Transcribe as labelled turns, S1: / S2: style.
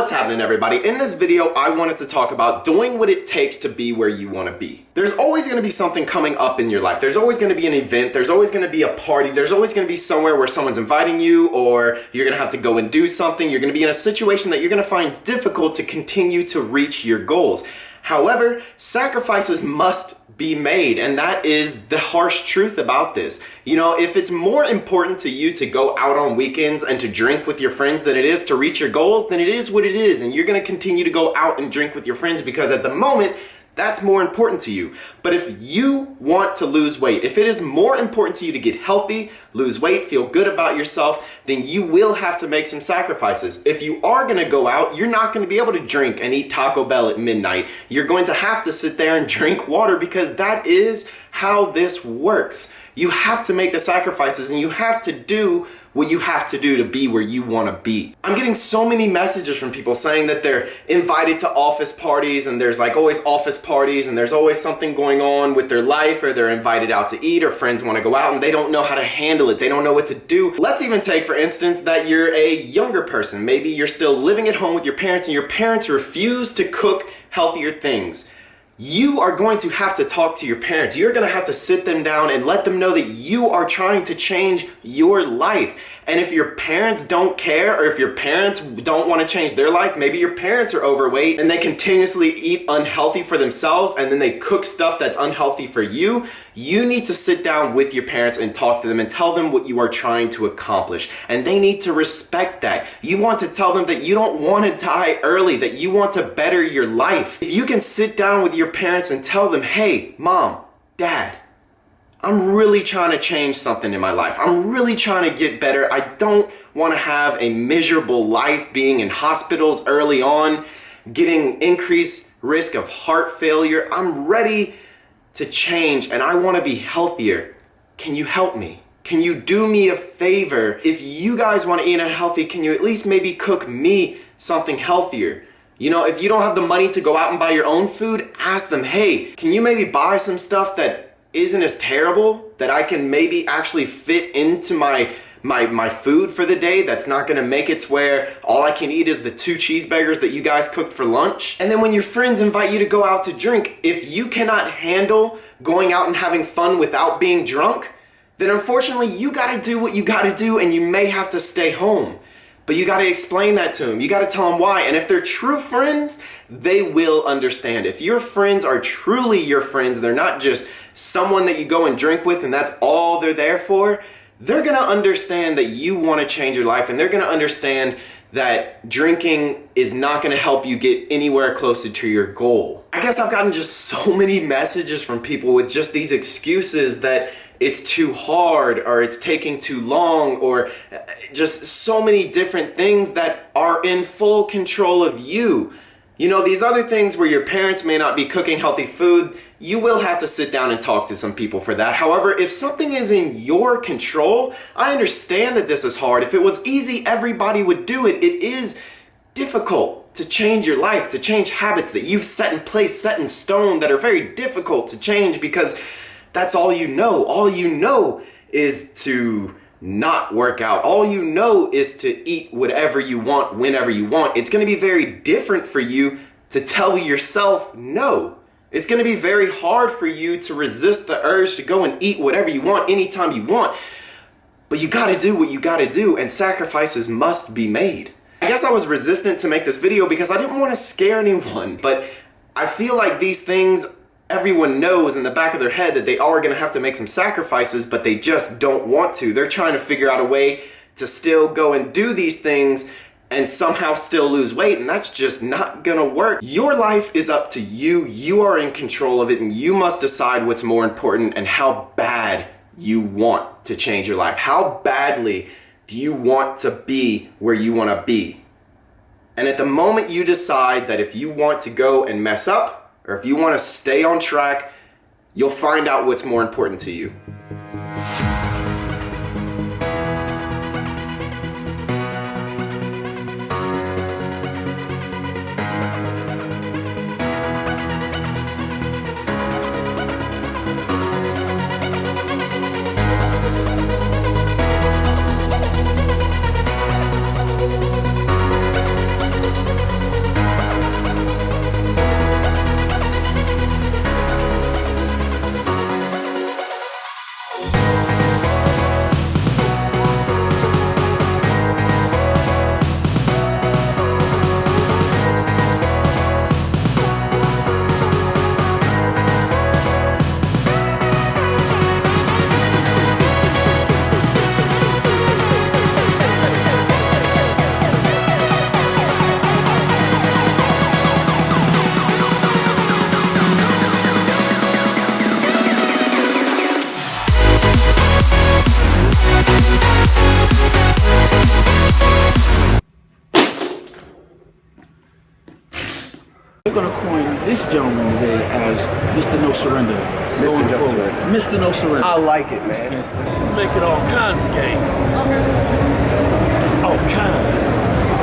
S1: What's happening, everybody? In this video, I wanted to talk about doing what it takes to be where you want to be. There's always going to be something coming up in your life. There's always going to be an event. There's always going to be a party. There's always going to be somewhere where someone's inviting you, or you're going to have to go and do something. You're going to be in a situation that you're going to find difficult to continue to reach your goals. However, sacrifices must be made, and that is the harsh truth about this. You know, if it's more important to you to go out on weekends and to drink with your friends than it is to reach your goals, then it is what it is, and you're going to continue to go out and drink with your friends because at the moment, that's more important to you. But if you want to lose weight, if it is more important to you to get healthy, lose weight, feel good about yourself, then you will have to make some sacrifices. If you are going to go out, you're not going to be able to drink and eat Taco Bell at midnight. You're going to have to sit there and drink water because that is how this works. You have to make the sacrifices and you have to do what you have to do to be where you want to be. I'm getting so many messages from people saying that they're invited to office parties and there's like always office parties and there's always something going on with their life, or they're invited out to eat, or friends want to go out and they don't know how to handle it. They don't know what to do. Let's even take, for instance, that you're a younger person. Maybe you're still living at home with your parents and your parents refuse to cook healthier things. You are going to have to talk to your parents. You're going to have to sit them down and let them know that you are trying to change your life. And if your parents don't care, or if your parents don't want to change their life, maybe your parents are overweight and they continuously eat unhealthy for themselves and then they cook stuff that's unhealthy for you, you need to sit down with your parents and talk to them and tell them what you are trying to accomplish. And they need to respect that. You want to tell them that you don't want to die early, that you want to better your life. If you can sit down with your parents and tell them, hey, mom, dad, I'm really trying to change something in my life. I'm really trying to get better. I don't want to have a miserable life being in hospitals early on, getting increased risk of heart failure. I'm ready to change and I want to be healthier. Can you help me? Can you do me a favor? If you guys want to eat unhealthy, can you at least maybe cook me something healthier? You know, if you don't have the money to go out and buy your own food, ask them, hey, can you maybe buy some stuff that isn't as terrible, that I can maybe actually fit into my food for the day, that's not gonna make it to where all I can eat is the 2 cheeseburgers that you guys cooked for lunch? And then when your friends invite you to go out to drink, if you cannot handle going out and having fun without being drunk, then unfortunately you gotta do what you gotta do and you may have to stay home. But you gotta explain that to them. You gotta tell them why. And if they're true friends, they will understand. If your friends are truly your friends, they're not just someone that you go and drink with and that's all they're there for, they're gonna understand that you wanna change your life, and they're gonna understand that drinking is not gonna help you get anywhere closer to your goal. I guess I've gotten just so many messages from people with just these excuses that it's too hard, or it's taking too long, or just so many different things that are in full control of you. You know, these other things where your parents may not be cooking healthy food, you will have to sit down and talk to some people for that. However, if something is in your control, I understand that this is hard. If it was easy, everybody would do it. It is difficult to change your life, to change habits that you've set in place, set in stone, that are very difficult to change because that's all you know. All you know is to not work out. All you know is to eat whatever you want, whenever you want. It's going to be very different for you to tell yourself no. It's going to be very hard for you to resist the urge to go and eat whatever you want, anytime you want. But you got to do what you got to do, and sacrifices must be made. I guess I was resistant to make this video because I didn't want to scare anyone, but I feel like these things, everyone knows in the back of their head that they are going to have to make some sacrifices, but they just don't want to. They're trying to figure out a way to still go and do these things and somehow still lose weight, and that's just not going to work. Your life is up to you. You are in control of it, and you must decide what's more important and how bad you want to change your life. How badly do you want to be where you want to be? And at the moment you decide that if you want to go and mess up, or if you want to stay on track, you'll find out what's more important to you.
S2: We're going to coin this gentleman today as Mr. No Surrender. Going forward. Mr. No Surrender.
S1: I like it, man.
S3: Making all kinds of games.